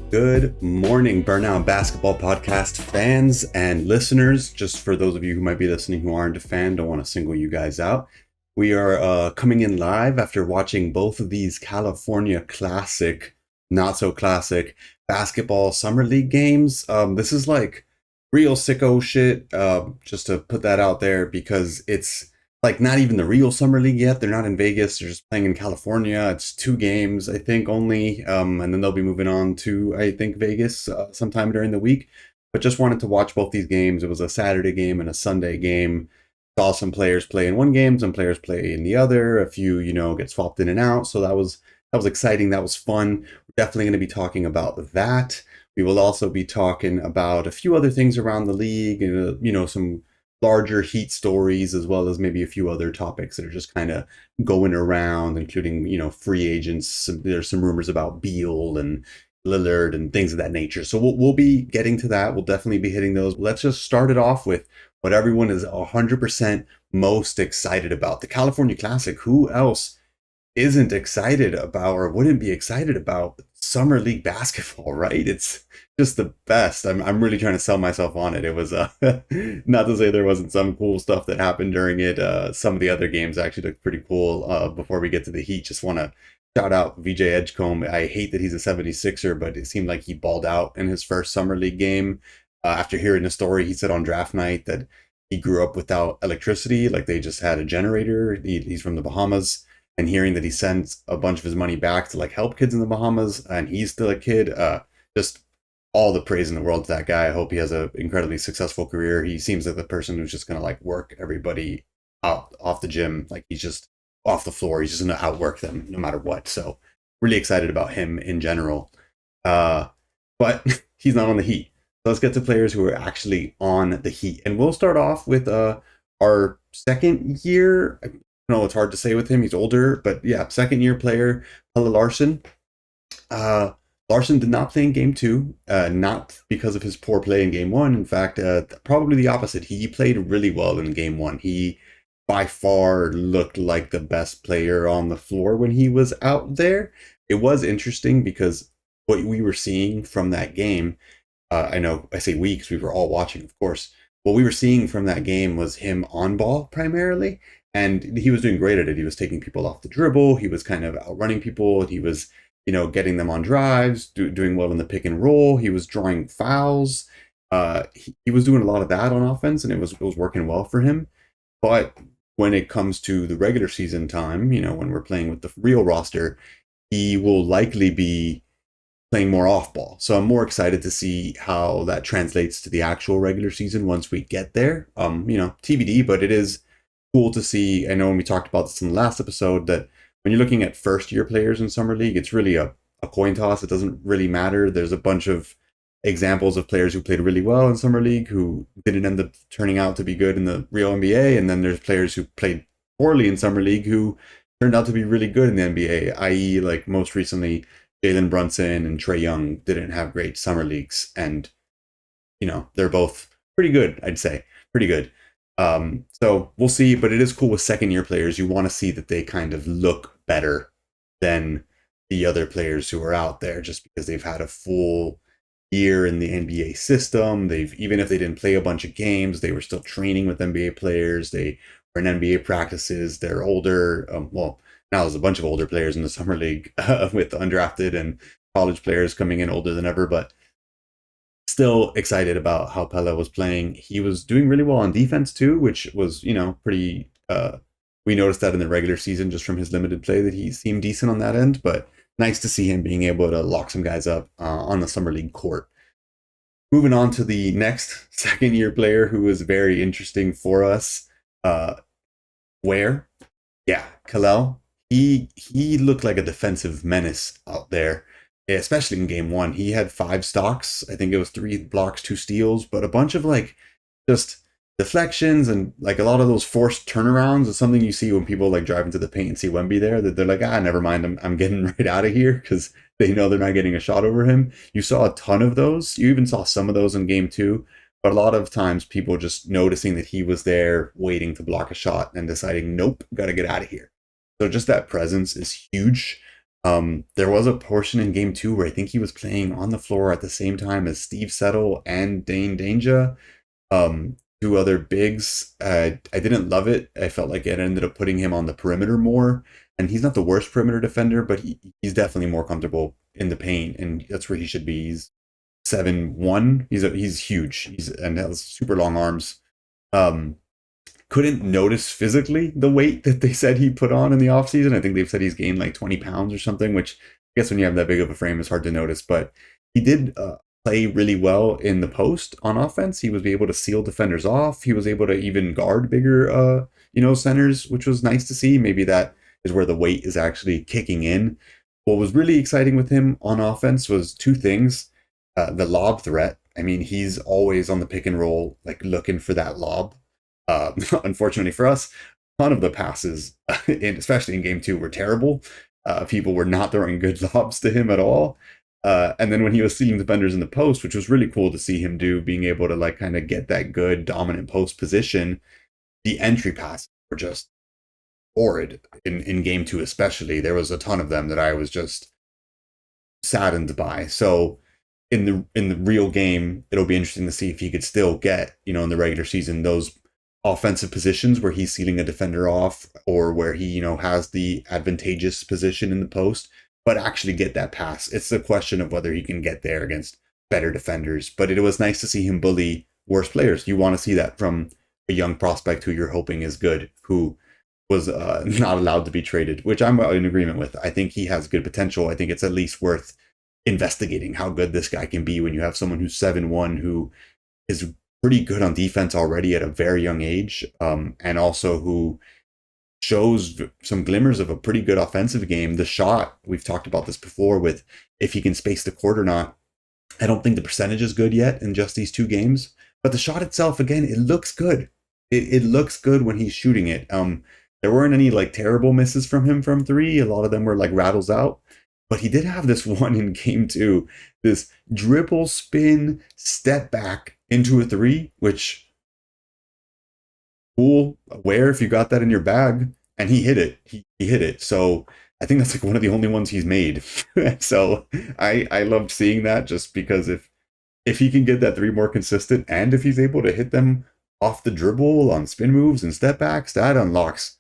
Good morning, Burnout Basketball Podcast fans and listeners. Just for those of you who might be listening who aren't a fan, don't want to single you guys out. We are coming in live after watching both of these California classic, not so classic, basketball summer league games. This is like real sicko shit, just to put that out there, because it's like not even the real summer league yet. They're not in Vegas. They're just playing in California. It's 2 games, I think, only. And then they'll be moving on to, I think, Vegas sometime during the week. But just wanted to watch both these games. It was a Saturday game and a Sunday game. Saw some players play in one game, some players play in the other. A few, get swapped in and out. So that was exciting. That was fun. We're definitely going to be talking about that. We will also be talking about a few other things around the league, and some larger Heat stories, as well as maybe a few other topics that are just kind of going around, including, free agents. There's some rumors about Beal and Lillard and things of that nature. So we'll be getting to that. We'll definitely be hitting those. Let's just start it off with what everyone is 100% most excited about. The California Classic. Who else isn't excited about or wouldn't be excited about summer league basketball, right? It's just the best. I'm really trying to sell myself on it. It was not to say there wasn't some cool stuff that happened during it. Some of the other games actually looked pretty cool. Before we get to the Heat, just want to shout out VJ Edgecombe. I hate that he's a 76er, but it seemed like he balled out in his first summer league game. After hearing the story, he said on draft night that he grew up without electricity, like they just had a generator. He's from the Bahamas. And hearing that he sends a bunch of his money back to like help kids in the Bahamas, and he's still a kid, just all the praise in the world to that guy. I hope he has an incredibly successful career. He seems like the person who's just gonna like work everybody out off the gym, like he's just off the floor. He's just gonna outwork them no matter what. So really excited about him in general. But he's not on the Heat. So let's get to players who are actually on the Heat, and we'll start off with our second year. No, it's hard to say with him. He's older, but yeah, second year player, Pelle Larsson. Larsson did not play in game 2, not because of his poor play in game 1. In fact, probably the opposite. He played really well in game 1. He by far looked like the best player on the floor when he was out there. It was interesting because what we were seeing from that game, I know I say we because we were all watching, of course. What we were seeing from that game was him on ball primarily. And he was doing great at it. He was taking people off the dribble. He was kind of outrunning people. He was, getting them on drives, doing well in the pick and roll. He was drawing fouls. He was doing a lot of that on offense, and it was working well for him. But when it comes to the regular season time, when we're playing with the real roster, he will likely be playing more off ball. So I'm more excited to see how that translates to the actual regular season once we get there. TBD, but it is cool to see. I know when we talked about this in the last episode that when you're looking at first year players in summer league, it's really a coin toss. It doesn't really matter. There's a bunch of examples of players who played really well in summer league who didn't end up turning out to be good in the real NBA, and then there's players who played poorly in summer league who turned out to be really good in the NBA, i.e. like most recently Jalen Brunson and Trae Young didn't have great summer leagues, and they're both pretty good. I'd say pretty good. So we'll see, but it is cool with second year players. You want to see that they kind of look better than the other players who are out there, just because they've had a full year in the NBA system. Even if they didn't play a bunch of games, they were still training with NBA players. They were in NBA practices. They're older. Now there's a bunch of older players in the summer league with undrafted and college players coming in older than ever, but still excited about how Pelle was playing. He was doing really well on defense too, which was, pretty, we noticed that in the regular season just from his limited play that he seemed decent on that end, but nice to see him being able to lock some guys up on the summer league court. Moving on to the next second year player who was very interesting for us, Ware. Yeah, Kel'el. He looked like a defensive menace out there, especially in game 1. He had 5 stocks. I think it was 3 blocks, 2 steals, but a bunch of like just deflections and like a lot of those forced turnarounds is something you see when people like drive into the paint and see Wemby there, that they're like, never mind, I'm getting right out of here, because they know they're not getting a shot over him. You saw a ton of those. You even saw some of those in game 2, but a lot of times people just noticing that he was there waiting to block a shot and deciding, nope, gotta get out of here. So just that presence is huge. There was a portion in game two where I think he was playing on the floor at the same time as Steve Settle and Dane Danger, two other bigs. I didn't love it. I felt like it ended up putting him on the perimeter more. And he's not the worst perimeter defender, but he's definitely more comfortable in the paint, and that's where he should be. He's 7'1". He's huge. And has super long arms. Couldn't notice physically the weight that they said he put on in the offseason. I think they've said he's gained like 20 pounds or something, which I guess when you have that big of a frame, it's hard to notice. But he did play really well in the post on offense. He was able to seal defenders off. He was able to even guard bigger, centers, which was nice to see. Maybe that is where the weight is actually kicking in. What was really exciting with him on offense was two things. The lob threat. I mean, he's always on the pick and roll, like looking for that lob. Unfortunately for us, a ton of the passes, especially in game two, were terrible. People were not throwing good lobs to him at all. And then when he was seeing defenders in the post, which was really cool to see him do, being able to like kind of get that good dominant post position, the entry passes were just horrid in game two, especially. There was a ton of them that I was just saddened by. So in the real game, it'll be interesting to see if he could still get, in the regular season, those offensive positions where he's sealing a defender off, or where he, has the advantageous position in the post, but actually get that pass. It's a question of whether he can get there against better defenders. But it was nice to see him bully worse players. You want to see that from a young prospect who you're hoping is good, who was not allowed to be traded, which I'm in agreement with. I think he has good potential. I think it's at least worth investigating how good this guy can be when you have someone who's 7'1", who is pretty good on defense already at a very young age, and also who shows some glimmers of a pretty good offensive game. The shot, we've talked about this before, with if he can space the court or not. I don't think the percentage is good yet in just these two games, but the shot itself, again, it looks good. It looks good when he's shooting it. There weren't any like terrible misses from him from three. A lot of them were like rattles out. But he did have this one in game two, this dribble, spin, step back into a three, which, cool, Ware if you got that in your bag. And he hit it. He hit it. So I think that's like one of the only ones he's made. So I loved seeing that, just because if he can get that three more consistent, and if he's able to hit them off the dribble on spin moves and step backs, that unlocks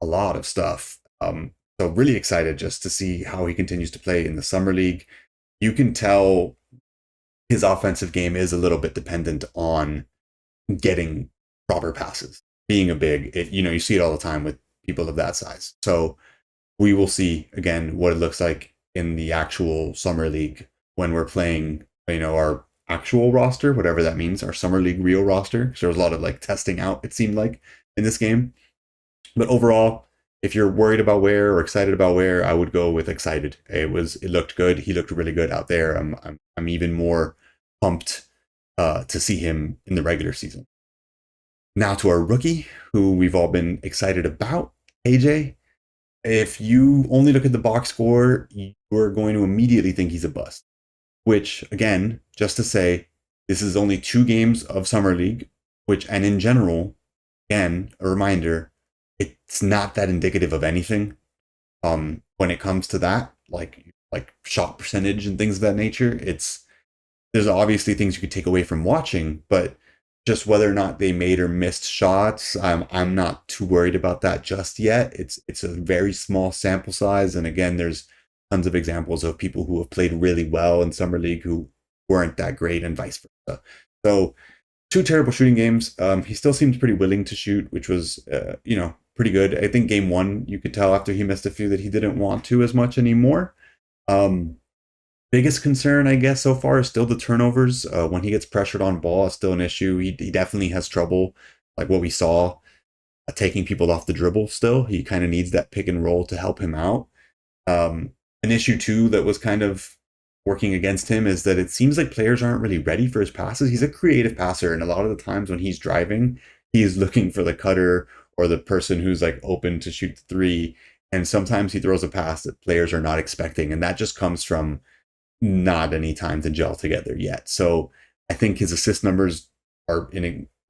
a lot of stuff. So really excited just to see how he continues to play in the summer league. You can tell his offensive game is a little bit dependent on getting proper passes. Being a big, you see it all the time with people of that size. So we will see again what it looks like in the actual summer league when we're playing, our actual roster, whatever that means, our summer league real roster. So there was a lot of like testing out, it seemed like, in this game. But overall, if you're worried about Ware or excited about Ware, I would go with excited. It looked good. He looked really good out there. I'm even more pumped to see him in the regular season. Now to our rookie, who we've all been excited about, AJ. If you only look at the box score, you're going to immediately think he's a bust. Which, again, just to say, this is only 2 games of Summer League, and in general, again, a reminder, it's not that indicative of anything when it comes to that, like shot percentage and things of that nature. There's obviously things you could take away from watching, but just whether or not they made or missed shots, I'm not too worried about that just yet. It's a very small sample size, and again, there's tons of examples of people who have played really well in Summer League who weren't that great, and vice versa. So 2 terrible shooting games. He still seems pretty willing to shoot, which was, pretty good. I think game 1, you could tell after he missed a few that he didn't want to as much anymore. Biggest concern, I guess, so far is still the turnovers. When he gets pressured on ball, it's still an issue. He definitely has trouble, like what we saw, taking people off the dribble still. He kind of needs that pick and roll to help him out. An issue, too, that was kind of working against him is that it seems like players aren't really ready for his passes. He's a creative passer, and a lot of the times when he's driving, he's looking for the cutter or the person who's like open to shoot the three. And sometimes he throws a pass that players are not expecting, and that just comes from not any time to gel together yet. So I think his assist numbers are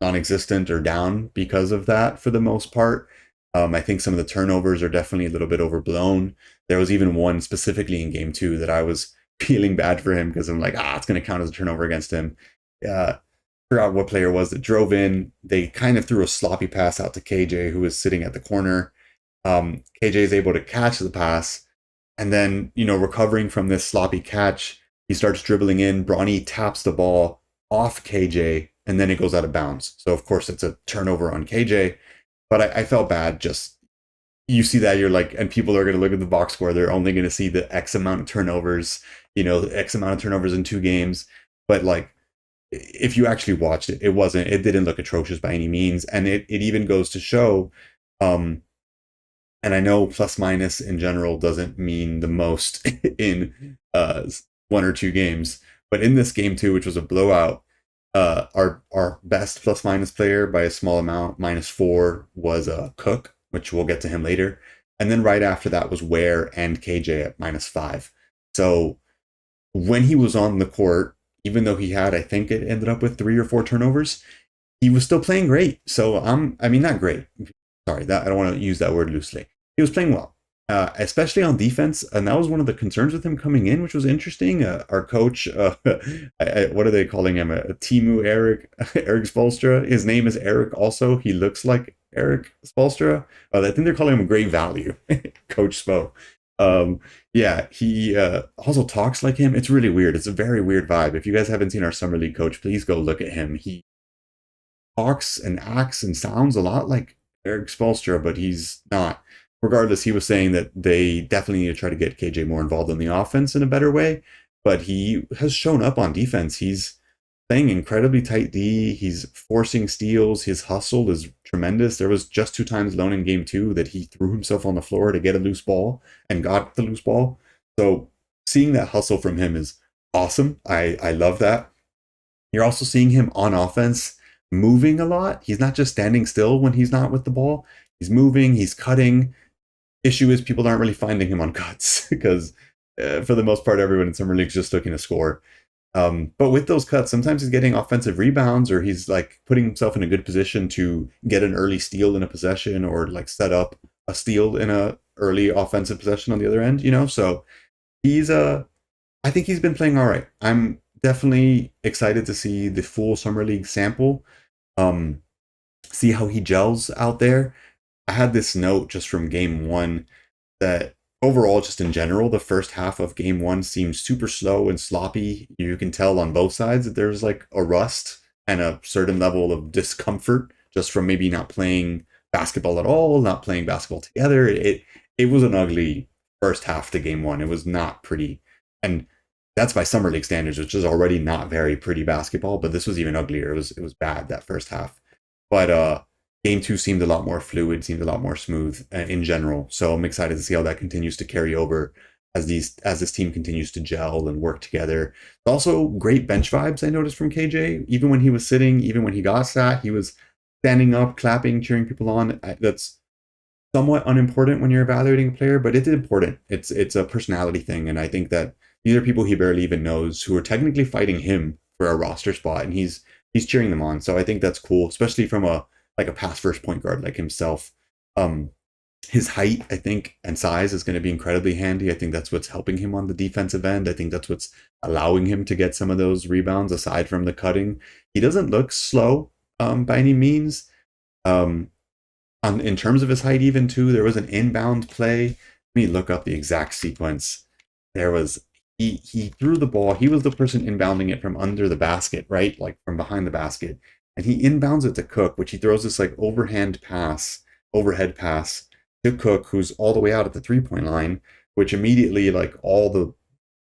non-existent or down because of that for the most part. I think some of the turnovers are definitely a little bit overblown. There was even one specifically in game 2 that I was feeling bad for him because I'm like, it's going to count as a turnover against him. Forgot what player it was that drove in. They kind of threw a sloppy pass out to KJ, who was sitting at the corner. KJ is able to catch the pass, and then, recovering from this sloppy catch, he starts dribbling in. Bronny taps the ball off KJ, and then it goes out of bounds. So, of course, it's a turnover on KJ. But I felt bad. Just, you see that, you're like, and people are going to look at the box score. They're only going to see the X amount of turnovers, X amount of turnovers in 2 games. But, like, if you actually watched it, it didn't look atrocious by any means. And it even goes to show, and I know plus minus in general doesn't mean the most in 1 or 2 games, but in this game 2, which was a blowout, our best plus minus player by a small amount, -4, was Cook, which we'll get to him later. And then right after that was Ware and KJ at -5. So when he was on the court, even though he had, I think it ended up with 3 or 4 turnovers, he was still playing great. So not great. Sorry, that I don't want to use that word loosely. He was playing well, especially on defense, and that was one of the concerns with him coming in, which was interesting. Our coach, what are they calling him? Timu Eric Spoelstra. His name is Eric. Also, he looks like Eric Spoelstra. I think they're calling him a great value, Coach Spo. He also talks like him. It's really weird. It's a very weird vibe. If you guys haven't seen our summer league coach, please go look at him. He talks and acts and sounds a lot like Eric Spoelstra, but he's not. Regardless, he was saying that they definitely need to try to get KJ more involved in the offense in a better way, but he has shown up on defense. He's playing incredibly tight D. He's forcing steals. His hustle is tremendous. There was just 2 times alone in game 2 that he threw himself on the floor to get a loose ball and got the loose ball. So seeing that hustle from him is awesome. I love that. You're also seeing him on offense moving a lot. He's not just standing still when he's not with the ball. He's moving, he's cutting. Issue is people aren't really finding him on cuts because for the most part, everyone in summer league is just looking to score. But with those cuts, sometimes he's getting offensive rebounds, or he's like putting himself in a good position to get an early steal in a possession, or like set up a steal in a early offensive possession on the other end, So he's I think he's been playing all right. I'm definitely excited to see the full summer league sample, see how he gels out there. I had this note just from game 1 that overall, just in general, the first half of game 1 seems super slow and sloppy. You can tell on both sides that there's like a rust and a certain level of discomfort just from maybe not playing basketball at all, not playing basketball together. It was an ugly first half to game 1. It was not pretty. And that's by summer league standards, which is already not very pretty basketball, but this was even uglier. It was bad, that first half. But game 2 seemed a lot more fluid, seemed a lot more smooth in general. So I'm excited to see how that continues to carry over as this team continues to gel and work together. Also, great bench vibes I noticed from KJ. Even when he was sitting, even when he got sat, he was standing up, clapping, cheering people on. That's somewhat unimportant when you're evaluating a player, but it's important. It's a personality thing, and I think that these are people he barely even knows who are technically fighting him for a roster spot, and he's cheering them on. So I think that's cool, especially from a pass first point guard like himself. His height, I think, and size is going to be incredibly handy. I think that's what's helping him on the defensive end. I think that's what's allowing him to get some of those rebounds aside from the cutting. He doesn't look slow by any means. In terms of his height, even too, there was an inbound play. Let me look up the exact sequence. There was he threw the ball. He was the person inbounding it from under the basket, right? Like from behind the basket. And he inbounds it to Cook, which he throws this like overhead pass to Cook, who's all the way out at the 3-point line, which immediately like all the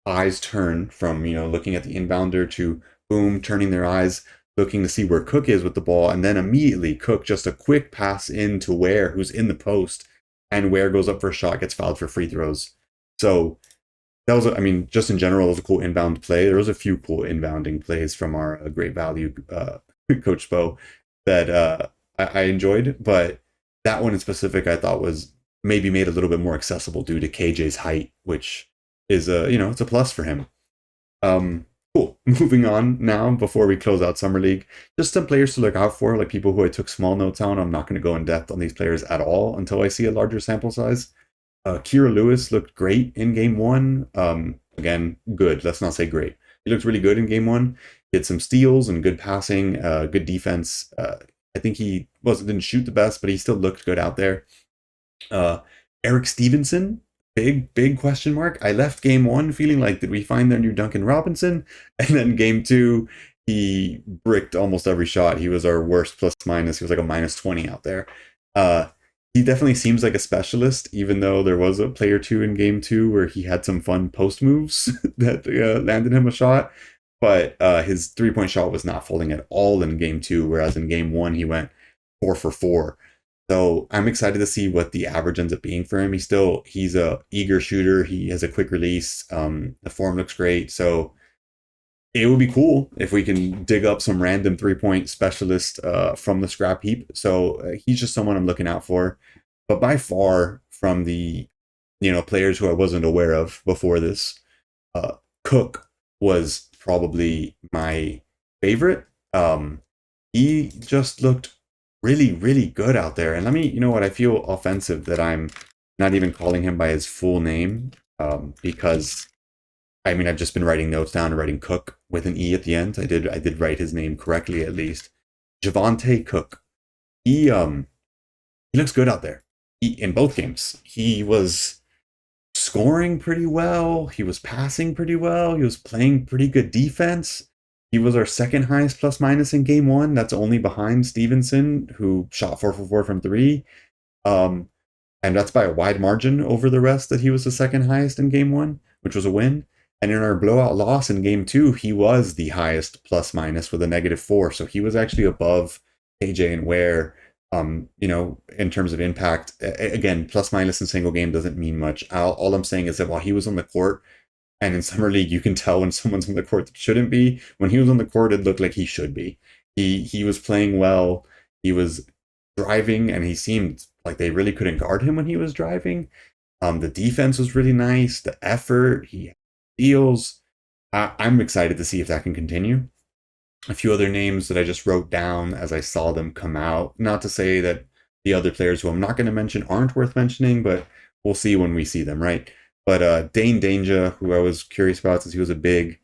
eyes turn from, looking at the inbounder to boom, turning their eyes, looking to see where Cook is with the ball. And then immediately Cook, just a quick pass in to Ware, who's in the post, and Ware goes up for a shot, gets fouled for free throws. So that was, just in general, it was a cool inbound play. There was a few cool inbounding plays from our great value Coach Spo that I enjoyed, but that one in specific I thought was maybe made a little bit more accessible due to KJ's height, which is it's a plus for him. Cool. moving on now before we close out Summer League. Just some players to look out for, like people who I took small notes on. I'm not going to go in depth on these players at all until I see a larger sample size. Kira Lewis looked great in game one. Again, good. Let's not say great. He looked really good in game one. He had some steals and good passing, good defense. I think he didn't shoot the best, but he still looked good out there. Eric Stevenson, big question mark. I left game one feeling like, did we find their new Duncan Robinson? And then game two, he bricked almost every shot. He was our worst plus minus. He was like a minus 20 out there. He definitely seems like a specialist, even though there was a play or two in game two where he had some fun post moves that landed him a shot. But his 3-point shot was not falling at all in game two, whereas in game one, he went 4 for 4. So I'm excited to see what the average ends up being for him. He's a eager shooter. He has a quick release. The form looks great. So it would be cool if we can dig up some random 3-point specialist from the scrap heap. So he's just someone I'm looking out for. But by far from the players who I wasn't aware of before this, Cook was probably my favorite. He just looked really, really good out there. And I feel offensive that I'm not even calling him by his full name because I've just been writing notes down and writing Cook with an E at the end. I did write his name correctly at least. Javonte Cook. He looks good out there. In both games, he was scoring pretty well. He was passing pretty well. He was playing pretty good defense. He was our second highest plus minus in game one. That's only behind Stevenson, who shot 4 for 4 from 3. And that's by a wide margin over the rest that he was the second highest in game one, which was a win. And in our blowout loss in game two, he was the highest plus minus with a -4. So he was actually above AJ and Ware, in terms of impact. Again, plus minus in single game doesn't mean much. All I'm saying is that while he was on the court, and in Summer League, you can tell when someone's on the court that shouldn't be. When he was on the court, it looked like he should be. He was playing well. He was driving, and he seemed like they really couldn't guard him when he was driving. The defense was really nice. The effort, he had deals. I'm excited to see if that can continue. A few other names that I just wrote down as I saw them come out. Not to say that the other players who I'm not going to mention aren't worth mentioning, but we'll see when we see them, right? But Dane Danger, who I was curious about since he was a big,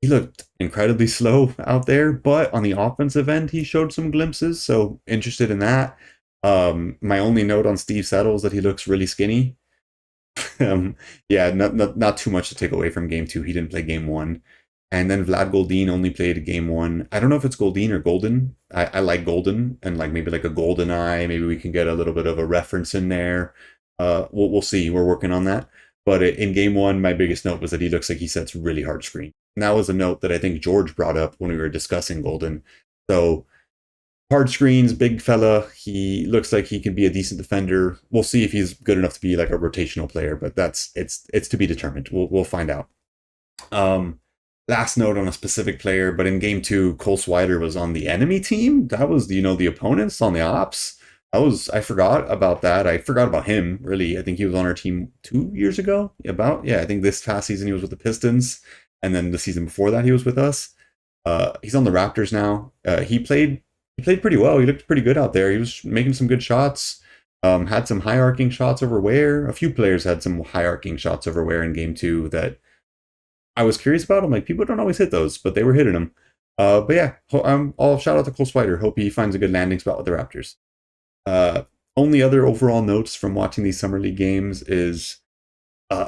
he looked incredibly slow out there, but on the offensive end, he showed some glimpses, so interested in that. My only note on Steve Settle is that he looks really skinny. Not too much to take away from game two. He didn't play game one. And then Vlad Goldin only played game one. I don't know if it's Goldin or Golden. I like Golden, and maybe like a Golden Eye. Maybe we can get a little bit of a reference in there. We'll see. We're working on that. But in game one, my biggest note was that he looks like he sets really hard screen. And that was a note that I think George brought up when we were discussing Golden. So hard screens, big fella. He looks like he can be a decent defender. We'll see if he's good enough to be like a rotational player, but it's to be determined. We'll find out. Last note on a specific player, but in game two, Cole Swider was on the enemy team. That was the opponents on the ops. I forgot about that. I forgot about him, really. I think he was on our team 2 years ago. I think this past season he was with the Pistons, and then the season before that he was with us. He's on the Raptors now. He played pretty well. He looked pretty good out there. He was making some good shots. Had some high arcing shots over Ware. A few players had some high arcing shots over Ware in game two that I was curious about. I'm like, people don't always hit those, but they were hitting them. But yeah, I'll shout out to Cole Swider. Hope he finds a good landing spot with the Raptors. Only other overall notes from watching these Summer League games is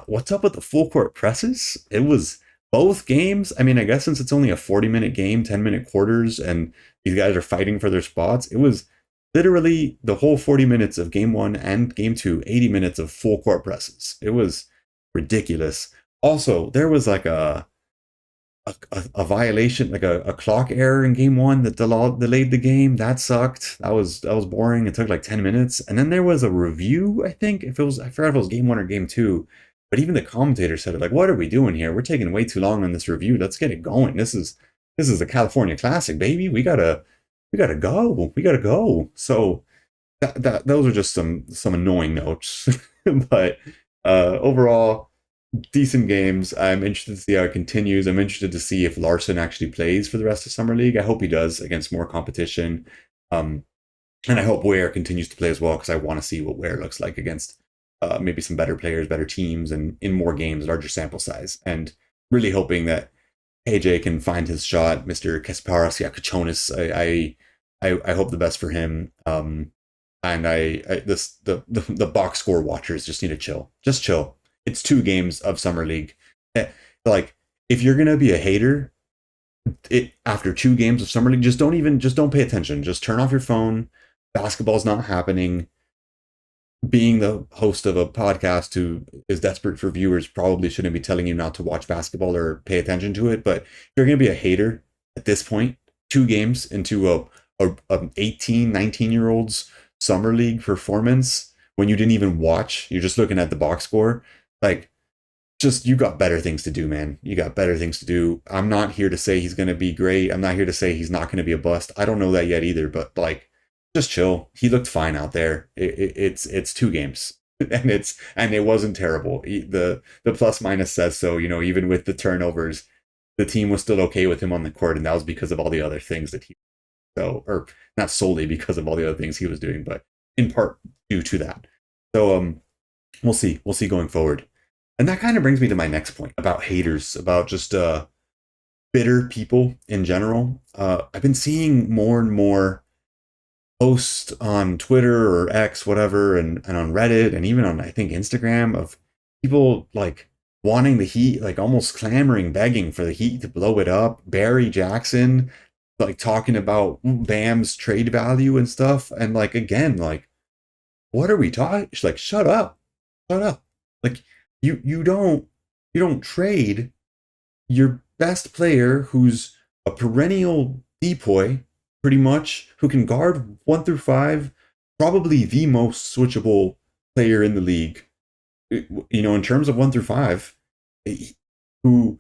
what's up with the full court presses? It was both games. I guess since it's only a 40-minute game, 10-minute quarters, and these guys are fighting for their spots, it was literally the whole 40 minutes of game one and game two, 80 minutes of full court presses. It was ridiculous. Also, there was like a violation, like a clock error in game one that delayed the game. That sucked. That was boring. It took like 10 minutes. And then there was a review, I think. I forgot if it was game one or game two. But even the commentator said it, like, what are we doing here? We're taking way too long on this review. Let's get it going. This is a California classic, baby. We gotta go. We gotta go. So those are just some annoying notes. But overall, decent games. I'm interested to see how it continues. I'm interested to see if Larsson actually plays for the rest of Summer League. I hope he does against more competition. And I hope Ware continues to play as well, because I want to see what Ware looks like against maybe some better players, better teams, and in more games, larger sample size. And really hoping that AJ can find his shot, Mr. Kasparas Jakučionis. I hope the best for him. And the box score watchers just need to chill. Just chill. It's 2 games of Summer League. Like, if you're gonna be a hater, after 2 games of Summer League, just don't pay attention. Just turn off your phone. Basketball's not happening. Being the host of a podcast who is desperate for viewers probably shouldn't be telling you not to watch basketball or pay attention to it. But if you're gonna be a hater at this point, 2 games into a 18, 19-year-old's Summer League performance, when you didn't even watch, you're just looking at the box score, like, just, you got better things to do, man. You got better things to do. I'm not here to say he's going to be great. I'm not here to say he's not going to be a bust. I don't know that yet either, but like, just chill. He looked fine out there. It's 2 games, and it wasn't terrible. The plus minus says so. Even with the turnovers, the team was still okay with him on the court, and that was because of all the other things that or not solely because of all the other things he was doing, but in part due to that. So we'll see going forward. And that kind of brings me to my next point about haters, about just bitter people in general. I've been seeing more and more posts on Twitter or X, whatever, and on Reddit, and even on, I think, Instagram, of people like wanting the Heat, like almost clamoring, begging for the Heat to blow it up. Barry Jackson, like, talking about Bam's trade value and stuff. And like, again, like, what are we talking? Like, shut up. Like, you don't trade your best player, who's a perennial depoy, pretty much, who can guard 1 through 5, probably the most switchable player in the league, in terms of 1 through 5, who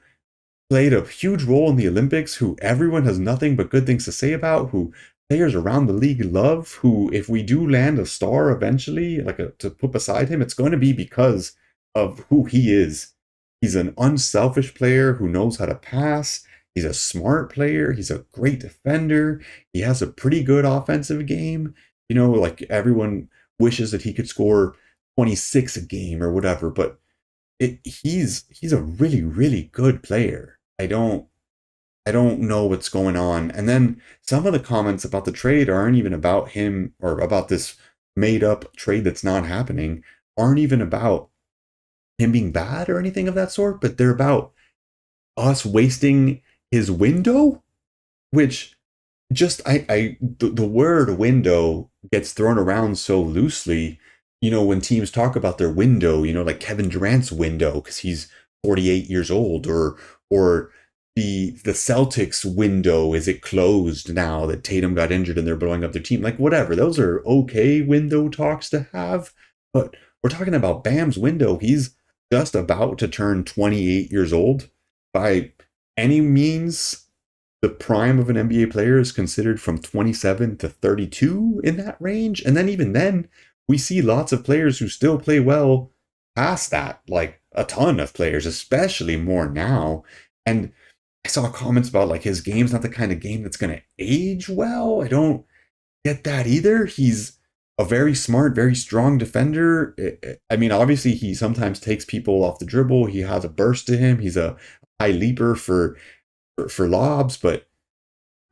played a huge role in the Olympics, who everyone has nothing but good things to say about, who players around the league love, who, if we do land a star eventually, to put beside him, it's going to be because of who he is. He's an unselfish player who knows how to pass. He's a smart player. He's a great defender. He has a pretty good offensive game. Like, everyone wishes that he could score 26 a game or whatever, but he's a really, really good player. I don't know what's going on. And then some of the comments about the trade aren't even about him, or about this made up trade that's not happening, aren't even about him being bad or anything of that sort, but they're about us wasting his window, which just, the word window gets thrown around so loosely, when teams talk about their window, like Kevin Durant's window because he's 48 years old, or the Celtics window, is it closed now that Tatum got injured and they're blowing up their team? Like, whatever, those are okay window talks to have, but we're talking about Bam's window. He's just about to turn 28 years old. By any means, the prime of an NBA player is considered from 27 to 32, in that range. And then even then, we see lots of players who still play well past that, like a ton of players, especially more now. And I saw comments about, like, his game's not the kind of game that's going to age well. I don't get that either. He's a very smart, very strong defender. I mean, obviously, he sometimes takes people off the dribble. He has a burst to him. He's a high leaper for lobs, but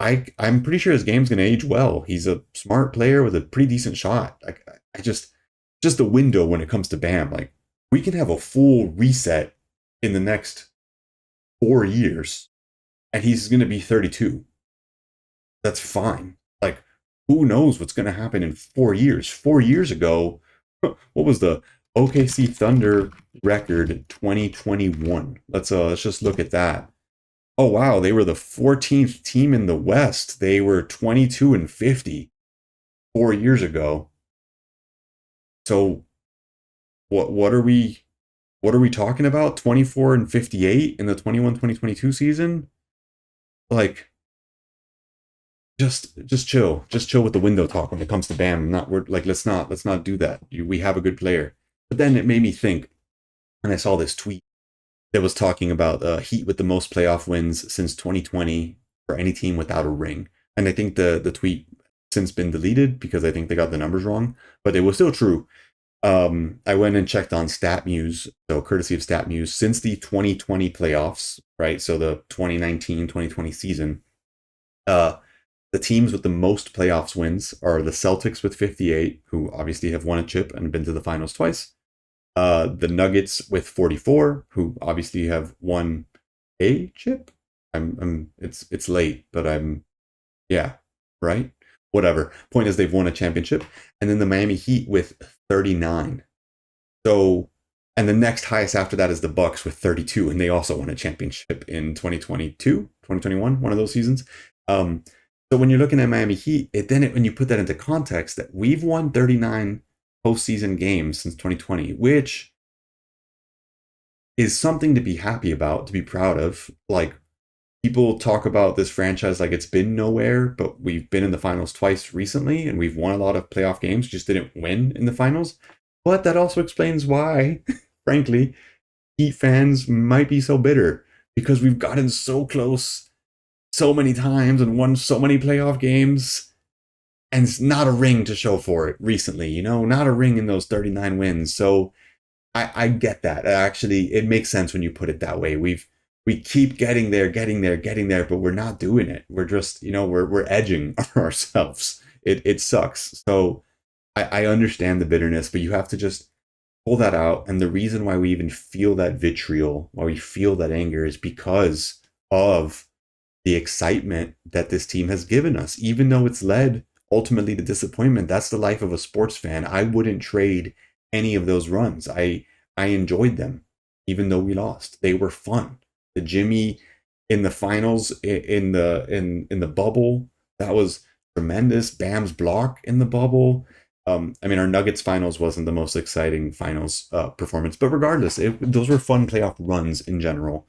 I'm pretty sure his game's going to age well. He's a smart player with a pretty decent shot. I just the window when it comes to Bam, like, we can have a full reset in the next 4 years, and he's going to be 32. That's fine. Like, who knows what's going to happen in 4 years? 4 years ago, what was the OKC Thunder record 2021? Let's just look at that. Oh wow, they were the 14th team in the West. They were 22-50 4 years ago. So what are we talking about? 24-58 in the 21-2022 season? Like, just chill. Just chill with the window talk when it comes to Bam. Let's not do that. We have a good player. But then it made me think, and I saw this tweet that was talking about Heat with the most playoff wins since 2020 for any team without a ring. And I think the tweet since been deleted because I think they got the numbers wrong, but it was still true. I went and checked on StatMuse, so courtesy of StatMuse, since the 2020 playoffs, right? So the 2019-2020 season, the teams with the most playoffs wins are the Celtics with 58, who obviously have won a chip and been to the finals twice. The Nuggets with 44, who obviously have won a chip. It's late, but yeah, right? Whatever. Point is they've won a championship. And then the Miami Heat with 39. So, and the next highest after that is the Bucks with 32, and they also won a championship in 2022, 2021, one of those seasons. So when you're looking at Miami Heat, when you put that into context, that we've won 39 postseason games since 2020, which is something to be happy about, to be proud of. Like, people talk about this franchise like it's been nowhere, but we've been in the finals twice recently, and we've won a lot of playoff games, just didn't win in the finals. But that also explains why, frankly, Heat fans might be so bitter, because we've gotten so close so many times and won so many playoff games, and it's not a ring to show for it recently, not a ring in those 39 wins. So I get that. Actually, it makes sense when you put it that way. We keep getting there, but we're not doing it. We're just, we're edging ourselves. It sucks. So I understand the bitterness, but you have to just pull that out. And the reason why we even feel that vitriol, why we feel that anger, is because of the excitement that this team has given us, even though it's led ultimately to disappointment. That's the life of a sports fan. I wouldn't trade any of those runs. I enjoyed them, even though we lost. They were fun. The Jimmy in the finals, in the bubble, that was tremendous. Bam's block in the bubble. Our Nuggets finals wasn't the most exciting finals performance, but regardless, those were fun playoff runs in general.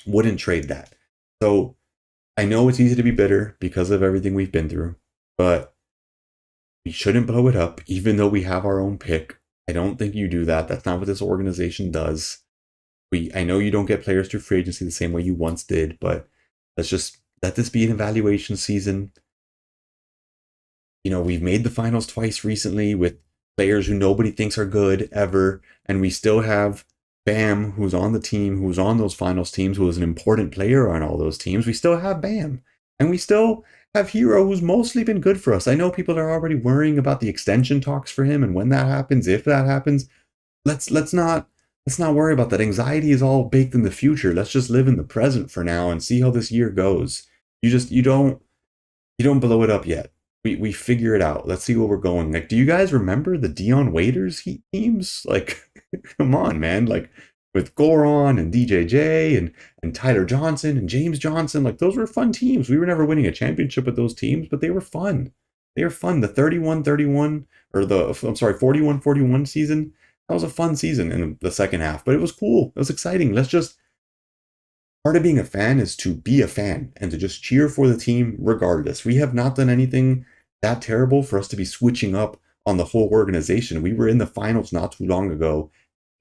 Wouldn't trade that. So I know it's easy to be bitter because of everything we've been through, but we shouldn't blow it up, even though we have our own pick. I don't think you do that. That's not what this organization does. I know you don't get players through free agency the same way you once did, but let's just let this be an evaluation season. We've made the finals twice recently with players who nobody thinks are good ever, and we still have Bam, who's on the team, who's on those finals teams, who was an important player on all those teams. We still have Bam. And we still have Hero, who's mostly been good for us. I know people are already worrying about the extension talks for him and when that happens, if that happens. Let's not worry about that. Anxiety is all baked in the future. Let's just live in the present for now and see how this year goes. You don't blow it up yet. We figure it out. Let's see where we're going. Like, do you guys remember the Dion Waiters Heat teams? Like, come on, man. Like, with Goran and DJJ and Tyler Johnson and James Johnson, like, those were fun teams. We were never winning a championship with those teams, but they were fun. They were fun. The 31-31 or 41-41 season, that was a fun season in the second half, but it was cool. It was exciting. Part of being a fan is to be a fan and to just cheer for the team regardless. We have not done anything that terrible for us to be switching up on the whole organization. We were in the finals not too long ago.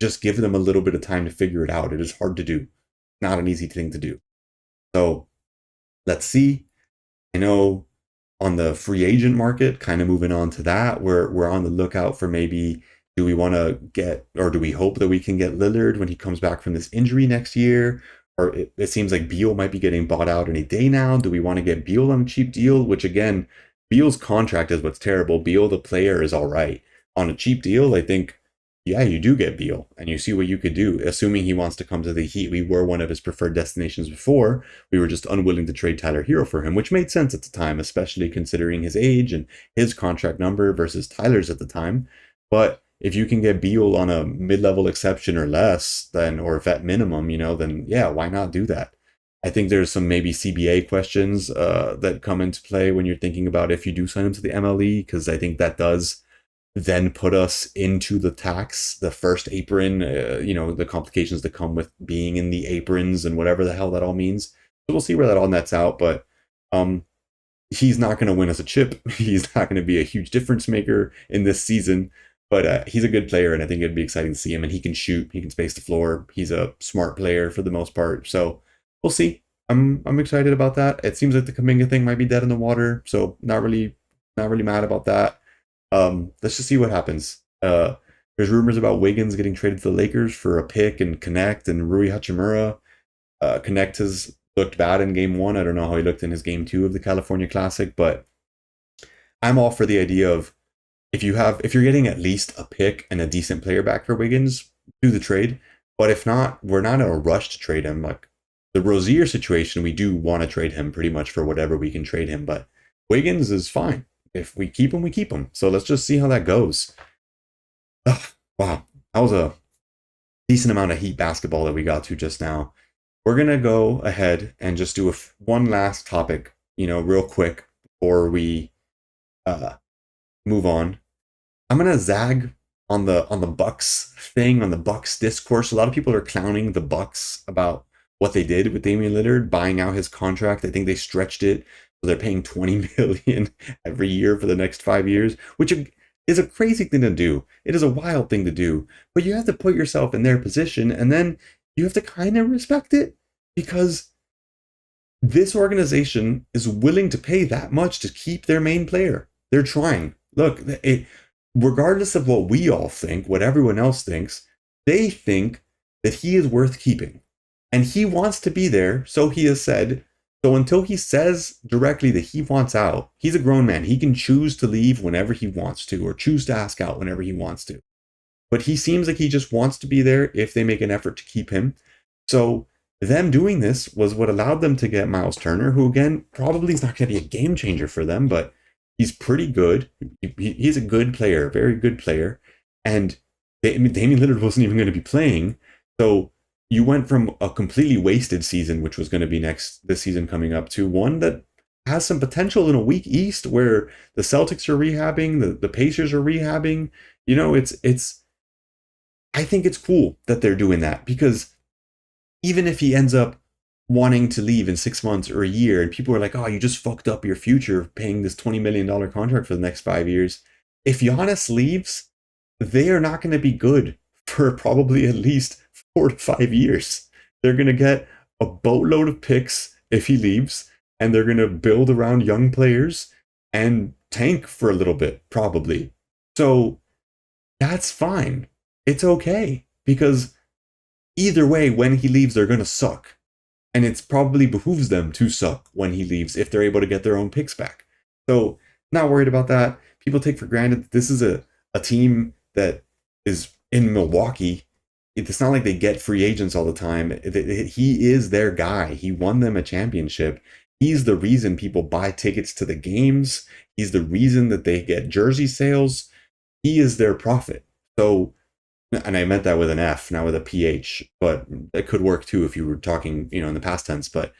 Just give them a little bit of time to figure it out. It is hard to do. Not an easy thing to do. So let's see. I know on the free agent market, kind of moving on to that, we're on the lookout for maybe, do we want to get, or do we hope that we can get Lillard when he comes back from this injury next year? Or it seems like Beal might be getting bought out any day now. Do we want to get Beal on a cheap deal? Which, again, Beal's contract is what's terrible. Beal, the player, is all right. On a cheap deal, I think, yeah, you do get Beal, and you see what you could do, assuming he wants to come to the Heat. We were one of his preferred destinations before. We were just unwilling to trade Tyler Hero for him, which made sense at the time, especially considering his age and his contract number versus Tyler's at the time. But if you can get Beal on a mid-level exception or less, or if at minimum, then yeah, why not do that? I think there's some maybe CBA questions that come into play when you're thinking about if you do sign him to the MLE, because I think that does then put us into the tax, the first apron, the complications that come with being in the aprons and whatever the hell that all means. So we'll see where that all nets out, but he's not going to win us a chip. He's not going to be a huge difference maker in this season. But he's a good player, and I think it'd be exciting to see him. And he can shoot, he can space the floor. He's a smart player for the most part. So we'll see. I'm excited about that. It seems like the Kuminga thing might be dead in the water, so not really mad about that. Let's just see what happens. There's rumors about Wiggins getting traded to the Lakers for a pick and Connect and Rui Hachimura. Connect has looked bad in game 1. I don't know how he looked in his game 2 of the California Classic, but I'm all for the idea of if you're getting at least a pick and a decent player back for Wiggins, do the trade. But if not, we're not in a rush to trade him. Like the Rozier situation, we do want to trade him pretty much for whatever we can trade him. But Wiggins is fine. If we keep him, we keep him. So let's just see how that goes. Ugh, wow, that was a decent amount of Heat basketball that we got to just now. We're going to go ahead and just do one last topic, real quick before we move on. I'm going to zag on the Bucks thing, on the Bucks discourse. A lot of people are clowning the Bucks about what they did with Damian Lillard, buying out his contract. I think they stretched it, so they're paying $20 million every year for the next 5 years, which is a crazy thing to do. It is a wild thing to do, but you have to put yourself in their position, and then you have to kind of respect it, because this organization is willing to pay that much to keep their main player. They're trying. Look, regardless of what we all think, what everyone else thinks, they think that he is worth keeping. And he wants to be there, so he has said. So until he says directly that he wants out, he's a grown man. He can choose to leave whenever he wants to, or choose to ask out whenever he wants to. But he seems like he just wants to be there if they make an effort to keep him. So them doing this was what allowed them to get Miles Turner, who again probably is not going to be a game changer for them, but he's pretty good. He's a good player, very good player. And Damian Lillard wasn't even going to be playing. So you went from a completely wasted season, which was going to be this season coming up, to one that has some potential in a weak East where the Celtics are rehabbing, the Pacers are rehabbing. I think it's cool that they're doing that, because even if he ends up wanting to leave in 6 months or a year, and people are like, oh, you just fucked up your future paying this $20 million contract for the next 5 years. If Giannis leaves, they are not going to be good for probably at least 4 to 5 years. They're going to get a boatload of picks if he leaves, and they're going to build around young players and tank for a little bit, probably. So that's fine. It's okay, because either way, when he leaves, they're going to suck. And it's probably behooves them to suck when he leaves if they're able to get their own picks back. So not worried about that. People take for granted that this is a team that is in Milwaukee. It's not like they get free agents all the time. He is their guy. He won them a championship. He's the reason people buy tickets to the games. He's the reason that they get jersey sales. He is their profit. So, and I meant that with an F, not with a PH, but that could work too if you were talking, in the past tense. But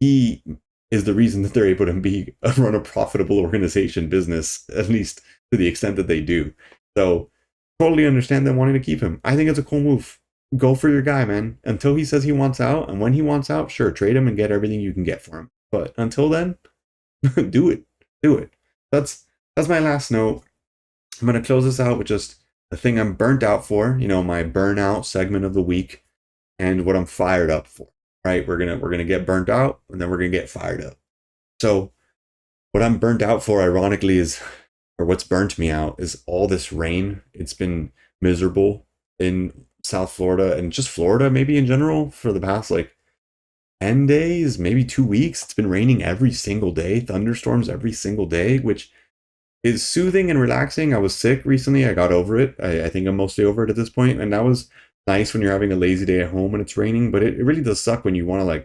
he is the reason that they're able to run a profitable organization business, at least to the extent that they do. So totally understand them wanting to keep him. I think it's a cool move. Go for your guy, man. Until he says he wants out, and when he wants out, sure, trade him and get everything you can get for him. But until then, do it. That's my last note. I'm going to close this out with just the thing I'm burnt out for, my burnout segment of the week, and what I'm fired up for. Right? We're gonna get burnt out, and then we're gonna get fired up. So what I'm burnt out for, ironically, or what's burnt me out, is all this rain. It's been miserable in South Florida, and just Florida maybe in general, for the past 10 days, maybe 2 weeks. It's been raining every single day, thunderstorms every single day, which is soothing and relaxing. I was sick recently. I got over it. I think I'm mostly over it at this point, and that was nice when you're having a lazy day at home and it's raining. But it really does suck when you want to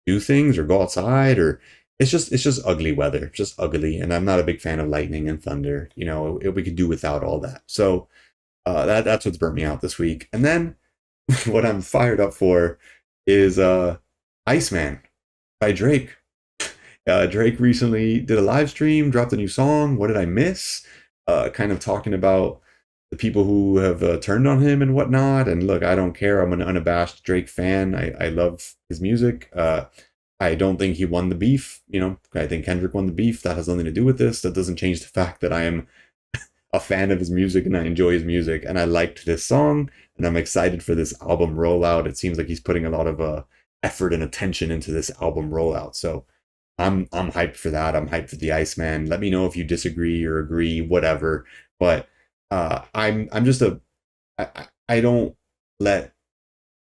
do things or go outside, or it's just ugly weather. It's just ugly, and I'm not a big fan of lightning and thunder. We could do without all that. So that's what's burnt me out this week. And then what I'm fired up for is Iceman by Drake. Drake recently did a live stream, dropped a new song, What Did I Miss? Kind of talking about the people who have turned on him and whatnot. And look, I don't care. I'm an unabashed Drake fan. I love his music. I don't think he won the beef. I think Kendrick won the beef. That has nothing to do with this. That doesn't change the fact that I am a fan of his music and I enjoy his music. And I liked this song and I'm excited for this album rollout. It seems like he's putting a lot of effort and attention into this album rollout. So I'm hyped for that. I'm hyped for the Iceman. Let me know if you disagree or agree, whatever. But I'm just I don't let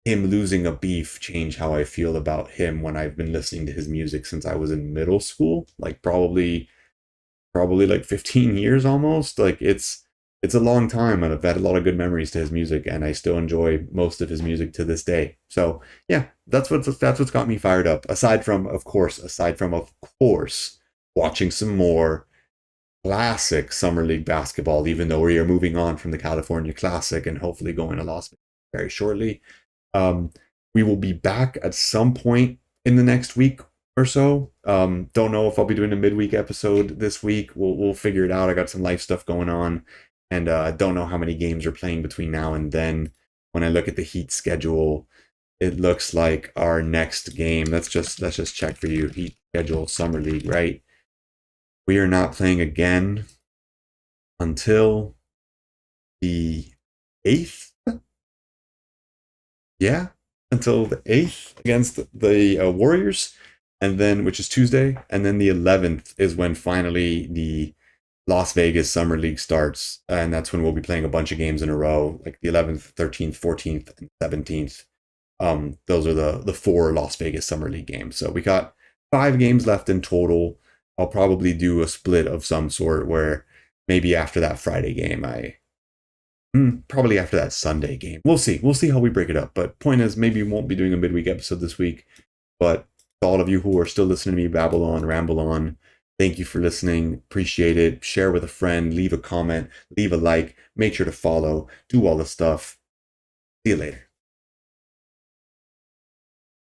him losing a beef change how I feel about him when I've been listening to his music since I was in middle school, like probably like 15 years almost. Like it's a long time and I've had a lot of good memories to his music and I still enjoy most of his music to this day. So yeah, that's what's got me fired up. Aside from of course watching some more classic summer league basketball, even though we are moving on from the California Classic and hopefully going to Las Vegas very shortly. We will be back at some point in the next week or so. Don't know if I'll be doing a midweek episode this week. We'll figure it out. I got some life stuff going on, and I don't know how many games are playing between now and then. When I look at the Heat schedule, it looks like our next game. Let's just check for you. Heat schedule, summer league, right? We are not playing again until the 8th. Yeah, until the 8th against the Warriors, and then which is Tuesday, and then the 11th is when finally the Las Vegas Summer League starts, and that's when we'll be playing a bunch of games in a row, like the 11th, 13th, 14th, and 17th. Those are the 4 Las Vegas Summer League games. So we got 5 games left in total. I'll probably do a split of some sort where maybe after that Friday game, probably after that Sunday game. We'll see. We'll see how we break it up. But point is, maybe we won't be doing a midweek episode this week. But to all of you who are still listening to me babble on, ramble on, thank you for listening. Appreciate it. Share with a friend. Leave a comment. Leave a like. Make sure to follow. Do all the stuff. See you later.